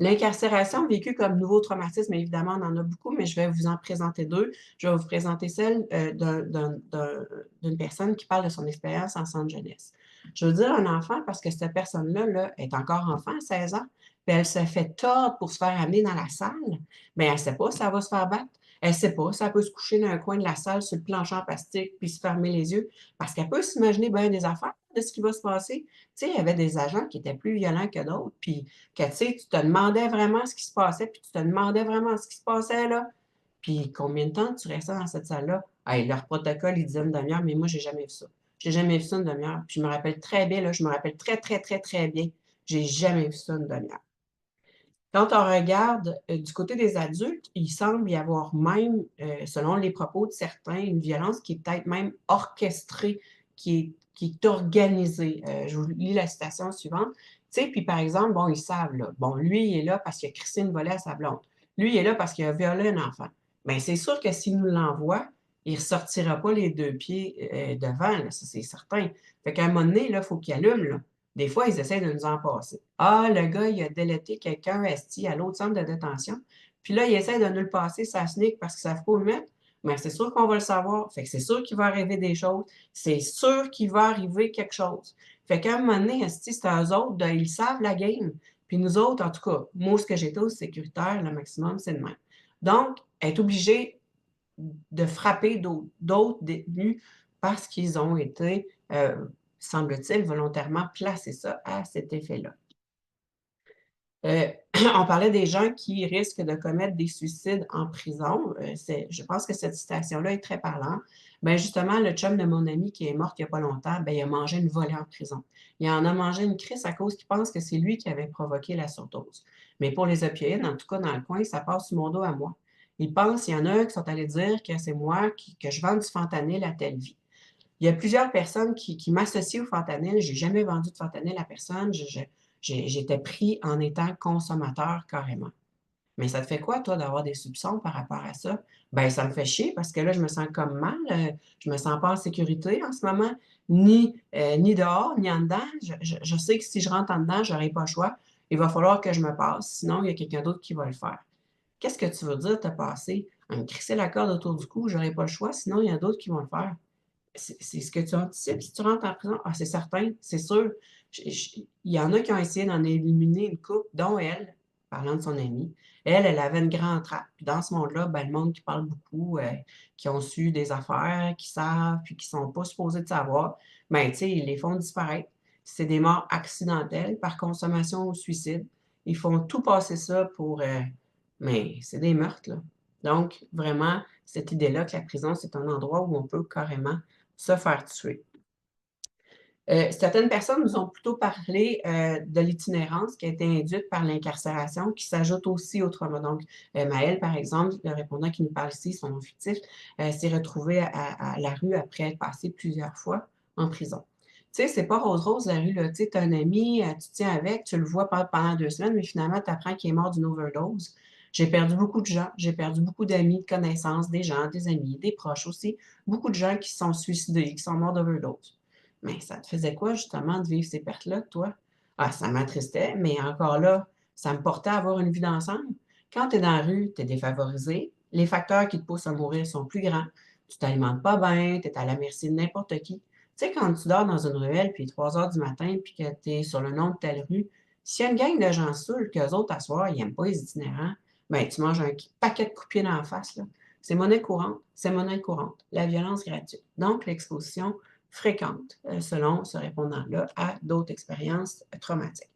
L'incarcération vécue comme nouveau traumatisme, évidemment, on en a beaucoup, mais je vais vous en présenter deux. Je vais vous présenter celle d'une personne qui parle de son expérience en centre jeunesse. Je veux dire un enfant parce que cette personne-là là, est encore enfant à 16 ans, puis elle se fait tordre pour se faire amener dans la salle, mais elle ne sait pas si elle va se faire battre. Elle ne sait pas si elle peut se coucher dans un coin de la salle sur le plancher en plastique puis se fermer les yeux parce qu'elle peut s'imaginer bien des affaires de ce qui va se passer. Tu sais, il y avait des agents qui étaient plus violents que d'autres, puis que, tu sais, tu te demandais vraiment ce qui se passait, puis tu te demandais vraiment ce qui se passait, là. Puis combien de temps tu restais dans cette salle-là? Hey, leur protocole, il disait une demi-heure, mais moi, j'ai jamais vu ça. J'ai jamais vu ça une demi-heure. Puis je me rappelle très bien, là, je me rappelle très, très, très, très bien. J'ai jamais vu ça une demi-heure. Quand on regarde du côté des adultes, il semble y avoir même, selon les propos de certains, une violence qui est peut-être même orchestrée, qui est organisée. Je vous lis la citation suivante. Tu sais, puis par exemple, bon, ils savent, là, bon, lui, il est là parce qu'il a crissé une volée à sa blonde. Lui, il est là parce qu'il a violé un enfant. Bien, c'est sûr que s'il nous l'envoie, il ne ressortira pas les deux pieds devant, là, ça c'est certain. Fait qu'à un moment donné, il faut qu'il allume, là. Des fois, ils essaient de nous en passer. Ah, le gars, il a délaté quelqu'un esti à l'autre centre de détention. Puis là, il essaie de nous le passer sa SNIC parce qu'ils ne savent pas où le mettre. Mais c'est sûr qu'on va le savoir. Fait que c'est sûr qu'il va arriver des choses. C'est sûr qu'il va arriver quelque chose. Fait qu'à un moment donné, esti, c'est à eux autres, ils savent la game. Puis nous autres, en tout cas, moi, ce que j'étais au sécuritaire, le maximum, c'est le même. Donc, être obligé de frapper d'autres détenus parce qu'ils ont été, semble-t-il, volontairement placés ça à cet effet-là. On parlait des gens qui risquent de commettre des suicides en prison. Je pense que cette citation-là est très parlante. Ben justement, le chum de mon ami qui est mort il n'y a pas longtemps, ben il a mangé une volée en prison. Il en a mangé une crisse à cause qu'il pense que c'est lui qui avait provoqué la surdose. Mais pour les opioïdes, en tout cas dans le coin, ça passe sur mon dos à moi. Il pense, il y en a qui sont allés dire que c'est moi que je vends du fentanyl à telle vie. Il y a plusieurs personnes qui m'associent au fentanyl. Je n'ai jamais vendu de fentanyl à personne. J'étais pris en étant consommateur carrément. Mais ça te fait quoi, toi, d'avoir des soupçons par rapport à ça? Ben, ça me fait chier parce que là, je me sens comme mal. Je me sens pas en sécurité en ce moment, ni dehors, ni en dedans. Je sais que si je rentre en dedans, je n'aurai pas le choix. Il va falloir que je me passe, sinon il y a quelqu'un d'autre qui va le faire. Qu'est-ce que tu veux dire, te passer? À me crisser la corde autour du cou, j'aurai pas le choix, sinon il y a d'autres qui vont le faire. C'est ce que tu anticipes si tu rentres en prison? Ah, c'est certain, c'est sûr. Il y en a qui ont essayé d'en éliminer une couple, dont elle, parlant de son amie. Elle avait une grande trappe. Puis dans ce monde-là, ben, le monde qui parle beaucoup, qui ont su des affaires, qui savent, puis qui ne sont pas supposés de savoir, ben, tu sais, ils les font disparaître. C'est des morts accidentelles par consommation ou suicide. Ils font tout passer ça pour. Mais c'est des meurtres, là. Donc, vraiment, cette idée-là que la prison, c'est un endroit où on peut carrément se faire tuer. Certaines personnes nous ont plutôt parlé de l'itinérance qui a été induite par l'incarcération, qui s'ajoute aussi au trauma. Donc, Maëlle, par exemple, le répondant qui nous parle ici, son nom fictif, s'est retrouvé à la rue après être passé plusieurs fois en prison. Tu sais, c'est pas rose-rose la rue, là. Tu sais, tu as un ami, tu te tiens avec, tu le vois pendant 2 semaines, mais finalement, tu apprends qu'il est mort d'une overdose. J'ai perdu beaucoup de gens, j'ai perdu beaucoup d'amis, de connaissances, des gens, des amis, des proches aussi. Beaucoup de gens qui se sont suicidés, qui sont morts d'overdose. Mais ça te faisait quoi justement de vivre ces pertes-là, toi? Ah, ça m'attristait, mais encore là, ça me portait à avoir une vie d'ensemble. Quand tu es dans la rue, tu es défavorisé, les facteurs qui te poussent à mourir sont plus grands, tu t'alimentes pas bien, tu es à la merci de n'importe qui. Tu sais, quand tu dors dans une ruelle, puis 3 heures du matin, puis que tu es sur le nom de telle rue, s'il y a une gang de gens saouls qu'eux autres, à soir, ils n'aiment pas les itinérants, ben tu manges un paquet de coups de pied dans la face, là. C'est monnaie courante, c'est monnaie courante, la violence gratuite. Donc, l'exposition fréquente, selon ce répondant-là, à d'autres expériences traumatiques.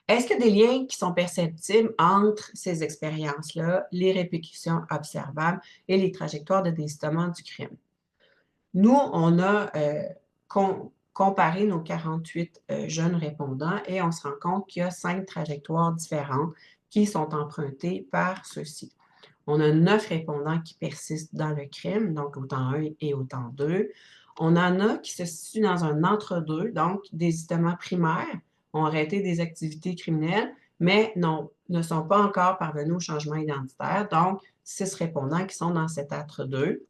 Est-ce qu'il y a des liens qui sont perceptibles entre ces expériences-là, les répercussions observables et les trajectoires de désistement du crime? Nous, on a comparé nos 48 jeunes répondants et on se rend compte qu'il y a 5 trajectoires différentes qui sont empruntées par ceux-ci. On a 9 répondants qui persistent dans le crime, donc au temps 1 et au temps 2. On en a qui se situent dans un entre-deux, donc des désistements primaires, ont arrêté des activités criminelles, mais ne sont pas encore parvenus au changement identitaire, donc 6 répondants qui sont dans cet entre-deux.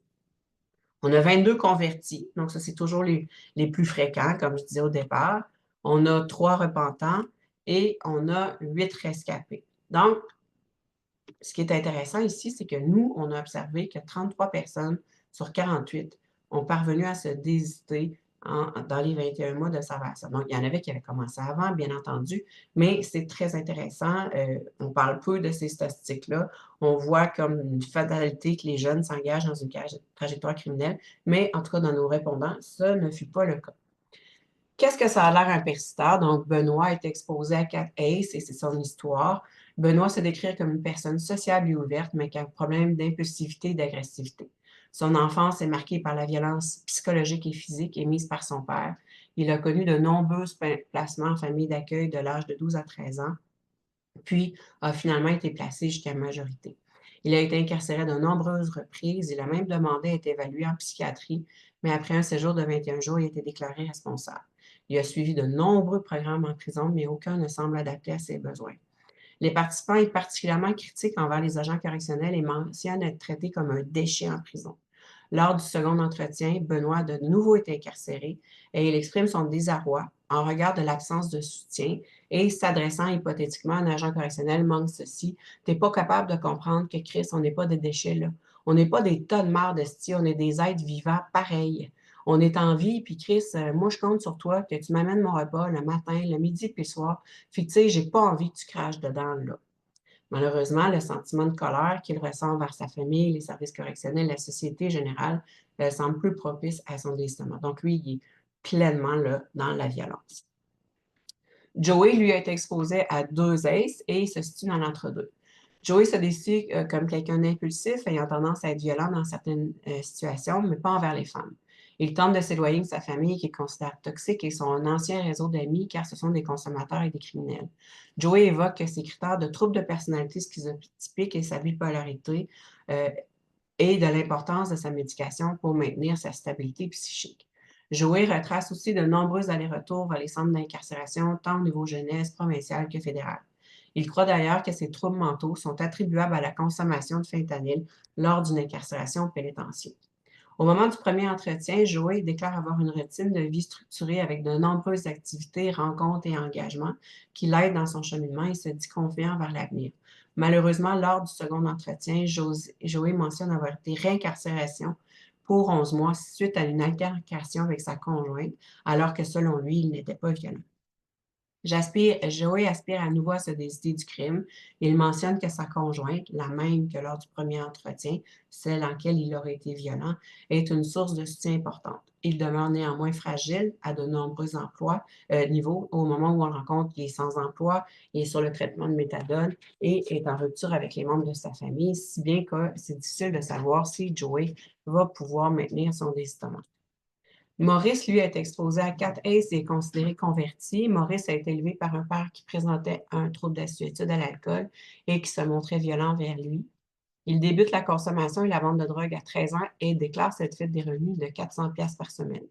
On a 22 convertis, donc ça, c'est toujours les plus fréquents, comme je disais au départ. On a 3 repentants et on a 8 rescapés. Donc, ce qui est intéressant ici, c'est que nous, on a observé que 33 personnes sur 48 ont parvenu à se désister dans les 21 mois de salvation. Donc, il y en avait qui avaient commencé avant, bien entendu, mais c'est très intéressant. On parle peu de ces statistiques-là. On voit comme une fatalité que les jeunes s'engagent dans une trajectoire criminelle, mais en tout cas, dans nos répondants, ça ne fut pas le cas. Qu'est-ce que ça a l'air un persister? Donc, Benoît est exposé à 4 ACE et c'est son histoire. Benoît se décrit comme une personne sociable et ouverte, mais qui a un problème d'impulsivité et d'agressivité. Son enfance est marquée par la violence psychologique et physique émise par son père. Il a connu de nombreux placements en famille d'accueil de l'âge de 12 à 13 ans. puis a finalement été placé jusqu'à majorité. Il a été incarcéré à de nombreuses reprises. Il a même demandé à être évalué en psychiatrie, mais après un séjour de 21 jours, il a été déclaré responsable. Il a suivi de nombreux programmes en prison, mais aucun ne semble adapté à ses besoins. Les participants sont particulièrement critiques envers les agents correctionnels et mentionnent être traités comme un déchet en prison. Lors du second entretien, Benoît a de nouveau été incarcéré et il exprime son désarroi en regard de l'absence de soutien et s'adressant hypothétiquement à un agent correctionnel manque ceci. T'es pas capable de comprendre que Chris, on n'est pas des déchets là. On n'est pas des tas de marde de on est des êtres vivants pareils. On est en vie, puis Chris, moi je compte sur toi que tu m'amènes mon repas le matin, le midi puis le soir. Fait que tu sais, j'ai pas envie que tu craches dedans là. Malheureusement, le sentiment de colère qu'il ressent vers sa famille, les services correctionnels, la société générale, semble plus propice à son désistement. Donc, lui, il est pleinement là, dans la violence. Joey, lui, a été exposé à 2 ACE et il se situe dans l'entre-deux. Joey se décrit comme quelqu'un d'impulsif, ayant tendance à être violent dans certaines situations, mais pas envers les femmes. Il tente de s'éloigner de sa famille qu'il considère toxique et son ancien réseau d'amis car ce sont des consommateurs et des criminels. Joey évoque ses critères de troubles de personnalité schizotypique et sa bipolarité euh, et de l'importance de sa médication pour maintenir sa stabilité psychique. Joey retrace aussi de nombreux allers-retours vers les centres d'incarcération, tant au niveau jeunesse, provincial que fédéral. Il croit d'ailleurs que ces troubles mentaux sont attribuables à la consommation de fentanyl lors d'une incarcération pénitentiaire. Au moment du premier entretien, Joey déclare avoir une routine de vie structurée avec de nombreuses activités, rencontres et engagements qui l'aident dans son cheminement et se dit confiant vers l'avenir. Malheureusement, lors du second entretien, Joey mentionne avoir été réincarcération pour 11 mois suite à une altercation avec sa conjointe, alors que selon lui, il n'était pas violent. Joey aspire à nouveau à se désider du crime. Il mentionne que sa conjointe, la même que lors du premier entretien, celle en laquelle il aurait été violent, est une source de soutien importante. Il demeure néanmoins fragile à de nombreux niveaux. Au moment où on le rencontre, il est sans emploi, il est sur le traitement de méthadone et est en rupture avec les membres de sa famille, si bien que c'est difficile de savoir si Joey va pouvoir maintenir son désistement. Maurice, lui, a été exposé à 4 ACE et est considéré converti. Maurice a été élevé par un père qui présentait un trouble d'assuétude à l'alcool et qui se montrait violent vers lui. Il débute la consommation et la vente de drogue à 13 ans et déclare cette fuite des revenus de 400 pièces par semaine.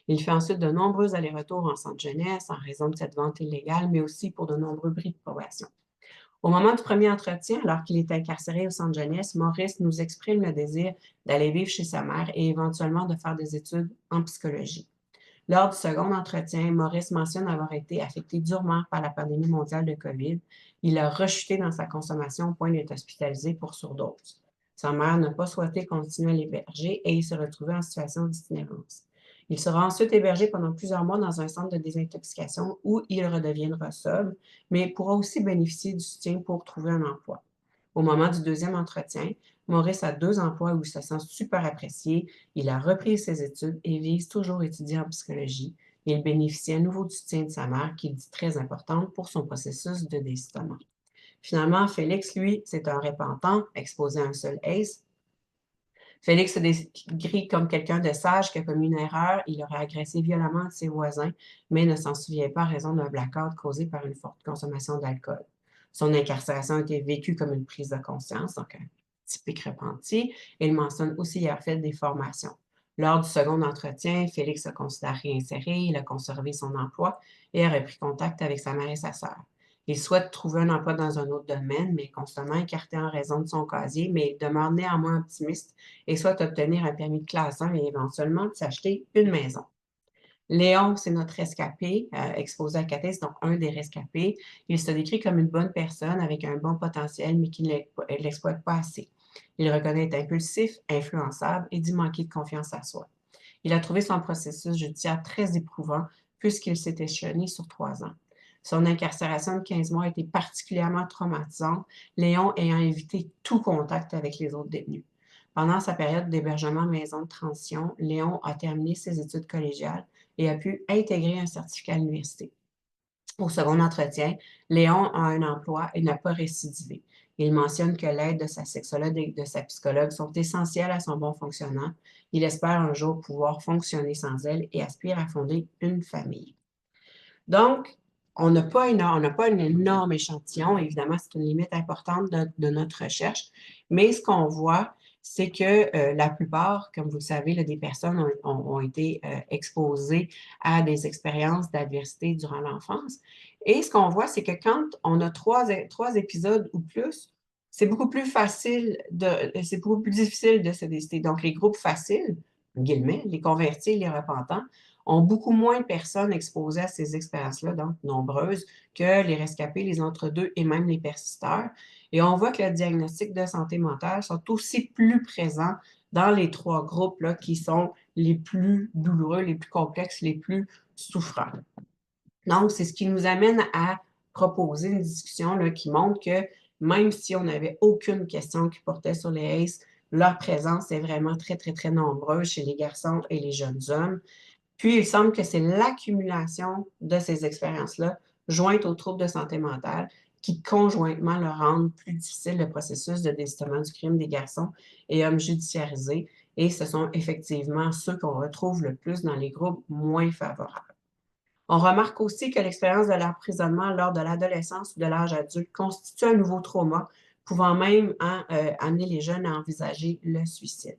Il fait ensuite de nombreux allers-retours en centre jeunesse en raison de cette vente illégale, mais aussi pour de nombreux bris de probation. Au moment du premier entretien, alors qu'il est incarcéré au centre jeunesse, Maurice nous exprime le désir d'aller vivre chez sa mère et éventuellement de faire des études en psychologie. Lors du second entretien, Maurice mentionne avoir été affecté durement par la pandémie mondiale de COVID. Il a rechuté dans sa consommation au point d'être hospitalisé pour surdose. Sa mère n'a pas souhaité continuer à l'héberger et il se retrouvait en situation d'itinérance. Il sera ensuite hébergé pendant plusieurs mois dans un centre de désintoxication où il redeviendra sobre, mais pourra aussi bénéficier du soutien pour trouver un emploi. Au moment du deuxième entretien, Maurice a 2 emplois où il se sent super apprécié. Il a repris ses études et vise toujours étudier en psychologie. Il bénéficie à nouveau du soutien de sa mère, qui dit très importante pour son processus de désistement. Finalement, Félix, lui, c'est un repentant, exposé à un seul ACE. Félix se décrit comme quelqu'un de sage qui a commis une erreur. Il aurait agressé violemment ses voisins, mais ne s'en souvient pas à raison d'un blackout causé par une forte consommation d'alcool. Son incarcération a été vécue comme une prise de conscience, donc un typique repenti. Il mentionne aussi avoir fait des formations. Lors du second entretien, Félix se considère réinséré, il a conservé son emploi et a repris contact avec sa mère et sa sœur. Il souhaite trouver un emploi dans un autre domaine, mais est constamment écarté en raison de son casier, mais il demeure néanmoins optimiste et souhaite obtenir un permis de classe 1 et éventuellement de s'acheter une maison. Léon, c'est notre rescapé, exposé à Cathès, donc un des rescapés. Il se décrit comme une bonne personne avec un bon potentiel, mais qui ne l'exploite pas assez. Il reconnaît être impulsif, influençable et dit manquer de confiance à soi. Il a trouvé son processus judiciaire très éprouvant puisqu'il s'est échelonné sur 3 ans. Son incarcération de 15 mois a été particulièrement traumatisante, Léon ayant évité tout contact avec les autres détenus. Pendant sa période d'hébergement maison de transition, Léon a terminé ses études collégiales et a pu intégrer un certificat à l'université. Au second entretien, Léon a un emploi et n'a pas récidivé. Il mentionne que l'aide de sa sexologue et de sa psychologue sont essentielles à son bon fonctionnement. Il espère un jour pouvoir fonctionner sans elles et aspire à fonder une famille. Donc, on n'a pas un énorme échantillon. Évidemment, c'est une limite importante de notre recherche. Mais ce qu'on voit, c'est que la plupart, comme vous le savez, là, des personnes ont été exposées à des expériences d'adversité durant l'enfance. Et ce qu'on voit, c'est que quand on a trois épisodes ou plus, c'est beaucoup plus difficile de se décider. Donc, les groupes faciles, guillemets, les convertis, les repentants, ont beaucoup moins de personnes exposées à ces expériences-là, donc nombreuses, que les rescapés, les entre-deux et même les persisteurs. Et on voit que le diagnostic de santé mentale sont aussi plus présents dans les trois groupes-là qui sont les plus douloureux, les plus complexes, les plus souffrants. Donc, c'est ce qui nous amène à proposer une discussion là, qui montre que même si on n'avait aucune question qui portait sur les ACE, leur présence est vraiment très, très, très nombreuse chez les garçons et les jeunes hommes. Puis, il semble que c'est l'accumulation de ces expériences-là, jointes aux troubles de santé mentale, qui conjointement leur rendent plus difficile le processus de désistement du crime des garçons et hommes judiciarisés. Et ce sont effectivement ceux qu'on retrouve le plus dans les groupes moins favorables. On remarque aussi que l'expérience de l'emprisonnement lors de l'adolescence ou de l'âge adulte constitue un nouveau trauma, pouvant même amener les jeunes à envisager le suicide.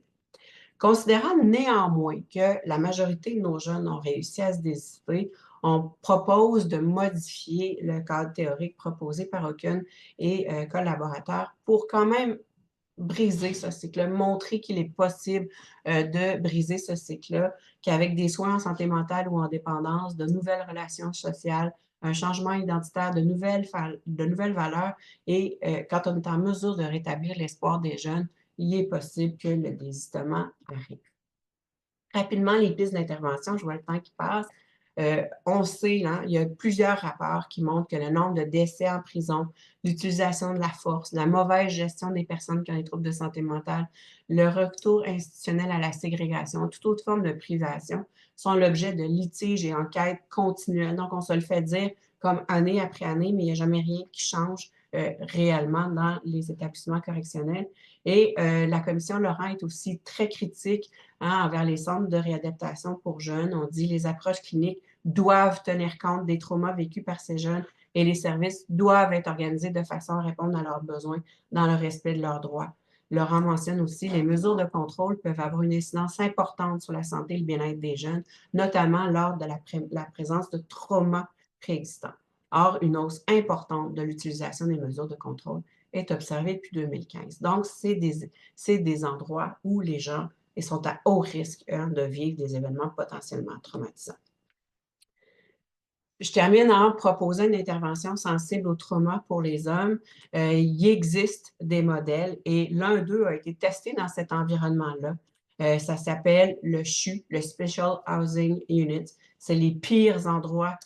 Considérant néanmoins que la majorité de nos jeunes ont réussi à se décider, on propose de modifier le cadre théorique proposé par Hawken et collaborateurs pour quand même briser ce cycle-là, montrer qu'il est possible de briser ce cycle-là, qu'avec des soins en santé mentale ou en dépendance, de nouvelles relations sociales, un changement identitaire, de nouvelles valeurs, et quand on est en mesure de rétablir l'espoir des jeunes, il est possible que le désistement arrive. Rapidement, les pistes d'intervention, je vois le temps qui passe. On sait, hein, il y a plusieurs rapports qui montrent que le nombre de décès en prison, l'utilisation de la force, la mauvaise gestion des personnes qui ont des troubles de santé mentale, le retour institutionnel à la ségrégation, toute autre forme de privation, sont l'objet de litiges et enquêtes continuelles. Donc, on se le fait dire comme année après année, mais il n'y a jamais rien qui change réellement dans les établissements correctionnels. Et la commission Laurent est aussi très critique envers les centres de réadaptation pour jeunes. On dit que les approches cliniques doivent tenir compte des traumas vécus par ces jeunes et les services doivent être organisés de façon à répondre à leurs besoins dans le respect de leurs droits. Laurent mentionne aussi que les mesures de contrôle peuvent avoir une incidence importante sur la santé et le bien-être des jeunes, notamment lors de la présence de traumas préexistants. Or, une hausse importante de l'utilisation des mesures de contrôle est observée depuis 2015. Donc, c'est des endroits où les gens sont à haut risque de vivre des événements potentiellement traumatisants. Je termine en proposant une intervention sensible au trauma pour les hommes. Il existe des modèles et l'un d'eux a été testé dans cet environnement-là. Ça s'appelle le CHU, le Special Housing Unit. C'est les pires endroits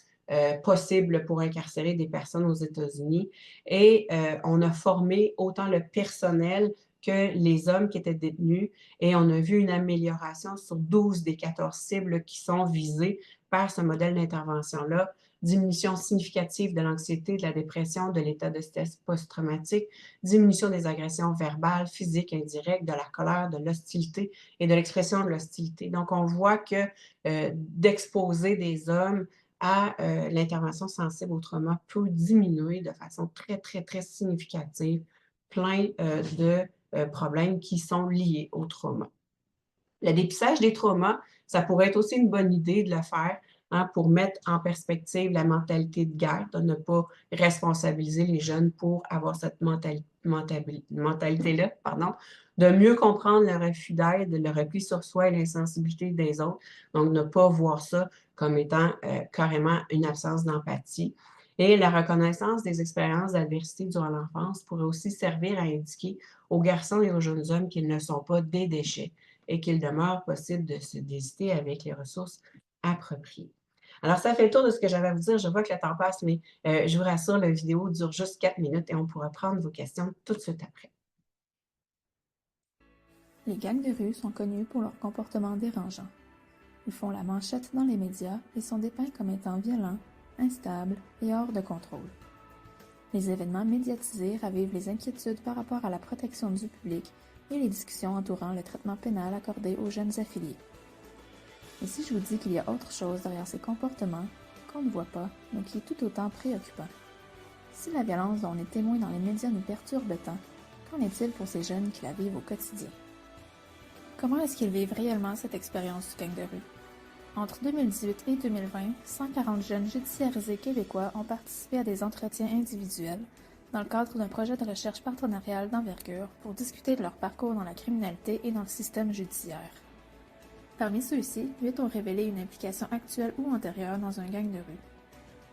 possibles pour incarcérer des personnes aux États-Unis. Et on a formé autant le personnel que les hommes qui étaient détenus et on a vu une amélioration sur 12 des 14 cibles qui sont visées par ce modèle d'intervention-là. Diminution significative de l'anxiété, de la dépression, de l'état de stress post-traumatique, diminution des agressions verbales, physiques, indirectes, de la colère, de l'hostilité et de l'expression de l'hostilité. Donc, on voit que d'exposer des hommes à l'intervention sensible au trauma peut diminuer de façon très, très, très significative plein de problèmes qui sont liés au trauma. Le dépistage des traumas, ça pourrait être aussi une bonne idée de le faire pour mettre en perspective la mentalité de guerre, de ne pas responsabiliser les jeunes pour avoir cette mentalité-là, de mieux comprendre le refus d'aide, le repli sur soi et l'insensibilité des autres, donc ne pas voir ça comme étant carrément une absence d'empathie. Et la reconnaissance des expériences d'adversité durant l'enfance pourrait aussi servir à indiquer aux garçons et aux jeunes hommes qu'ils ne sont pas des déchets et qu'il demeure possible de se désister avec les ressources appropriées. Alors, ça fait le tour de ce que j'avais à vous dire. Je vois que le temps passe, mais je vous rassure, la vidéo dure juste 4 minutes et on pourra prendre vos questions tout de suite après. Les gangs de rue sont connus pour leur comportement dérangeant. Ils font la manchette dans les médias et sont dépeints comme étant violents, instables et hors de contrôle. Les événements médiatisés ravivent les inquiétudes par rapport à la protection du public et les discussions entourant le traitement pénal accordé aux jeunes affiliés. Et si je vous dis qu'il y a autre chose derrière ces comportements, qu'on ne voit pas, mais qui est tout autant préoccupant. Si la violence dont on est témoin dans les médias nous perturbe tant, qu'en est-il pour ces jeunes qui la vivent au quotidien? Comment est-ce qu'ils vivent réellement cette expérience du gang de rue? Entre 2018 et 2020, 140 jeunes judiciarisés québécois ont participé à des entretiens individuels dans le cadre d'un projet de recherche partenariale d'envergure pour discuter de leur parcours dans la criminalité et dans le système judiciaire. Parmi ceux-ci, 8 ont révélé une implication actuelle ou antérieure dans un gang de rue.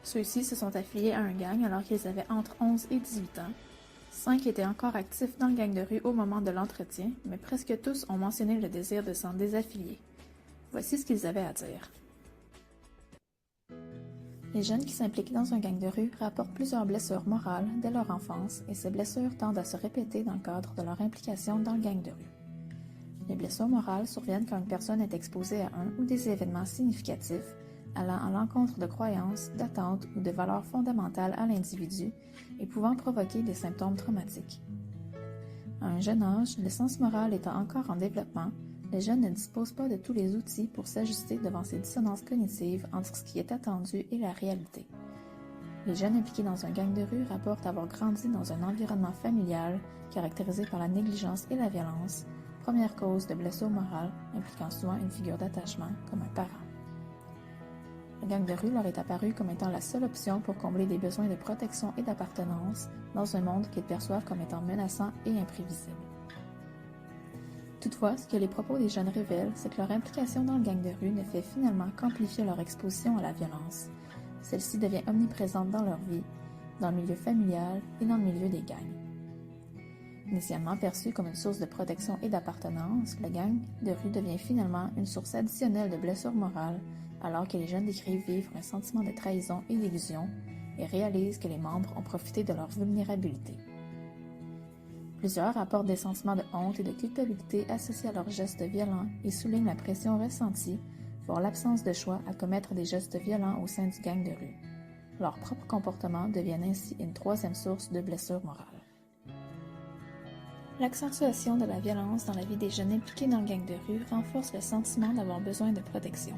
Ceux-ci se sont affiliés à un gang alors qu'ils avaient entre 11 et 18 ans. 5 étaient encore actifs dans le gang de rue au moment de l'entretien, mais presque tous ont mentionné le désir de s'en désaffilier. Voici ce qu'ils avaient à dire. Les jeunes qui s'impliquent dans un gang de rue rapportent plusieurs blessures morales dès leur enfance et ces blessures tendent à se répéter dans le cadre de leur implication dans le gang de rue. Les blessures morales surviennent quand une personne est exposée à un ou des événements significatifs allant à l'encontre de croyances, d'attentes ou de valeurs fondamentales à l'individu et pouvant provoquer des symptômes traumatiques. À un jeune âge, le sens moral étant encore en développement, les jeunes ne disposent pas de tous les outils pour s'ajuster devant ces dissonances cognitives entre ce qui est attendu et la réalité. Les jeunes impliqués dans un gang de rue rapportent avoir grandi dans un environnement familial caractérisé par la négligence et la violence, première cause de blessures morales impliquant souvent une figure d'attachement comme un parent. Le gang de rue leur est apparu comme étant la seule option pour combler des besoins de protection et d'appartenance dans un monde qu'ils perçoivent comme étant menaçant et imprévisible. Toutefois, ce que les propos des jeunes révèlent, c'est que leur implication dans le gang de rue ne fait finalement qu'amplifier leur exposition à la violence. Celle-ci devient omniprésente dans leur vie, dans le milieu familial et dans le milieu des gangs. Initialement perçu comme une source de protection et d'appartenance, le gang de rue devient finalement une source additionnelle de blessures morales, alors que les jeunes décrivent vivre un sentiment de trahison et d'illusion et réalisent que les membres ont profité de leur vulnérabilité. Plusieurs apportent des sentiments de honte et de culpabilité associés à leurs gestes violents et soulignent la pression ressentie, voire l'absence de choix à commettre des gestes violents au sein du gang de rue. Leur propre comportement devient ainsi une troisième source de blessures morales. L'accentuation de la violence dans la vie des jeunes impliqués dans le gang de rue renforce le sentiment d'avoir besoin de protection.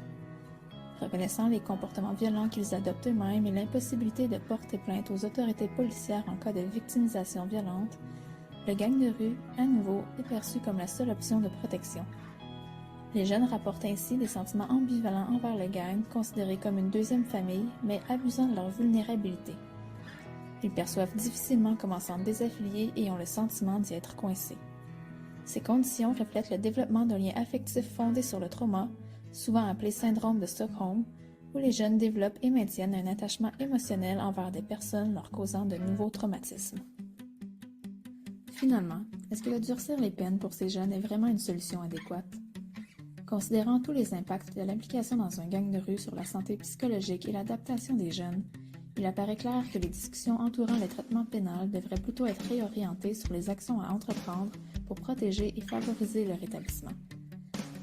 Reconnaissant les comportements violents qu'ils adoptent eux-mêmes et l'impossibilité de porter plainte aux autorités policières en cas de victimisation violente, le gang de rue, à nouveau, est perçu comme la seule option de protection. Les jeunes rapportent ainsi des sentiments ambivalents envers le gang, considéré comme une deuxième famille, mais abusant de leur vulnérabilité. Ils perçoivent difficilement comment s'en désaffilier et ont le sentiment d'y être coincés. Ces conditions reflètent le développement d'un lien affectif fondé sur le trauma, souvent appelé syndrome de Stockholm, où les jeunes développent et maintiennent un attachement émotionnel envers des personnes leur causant de nouveaux traumatismes. Finalement, est-ce que le durcir les peines pour ces jeunes est vraiment une solution adéquate? Considérant tous les impacts de l'implication dans un gang de rue sur la santé psychologique et l'adaptation des jeunes, il apparaît clair que les discussions entourant le traitement pénal devraient plutôt être réorientées sur les actions à entreprendre pour protéger et favoriser leur rétablissement.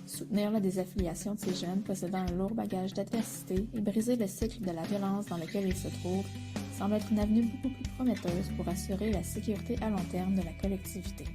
Soutenir la désaffiliation de ces jeunes possédant un lourd bagage d'adversité et briser le cycle de la violence dans lequel ils se trouvent semble être une avenue beaucoup plus prometteuse pour assurer la sécurité à long terme de la collectivité.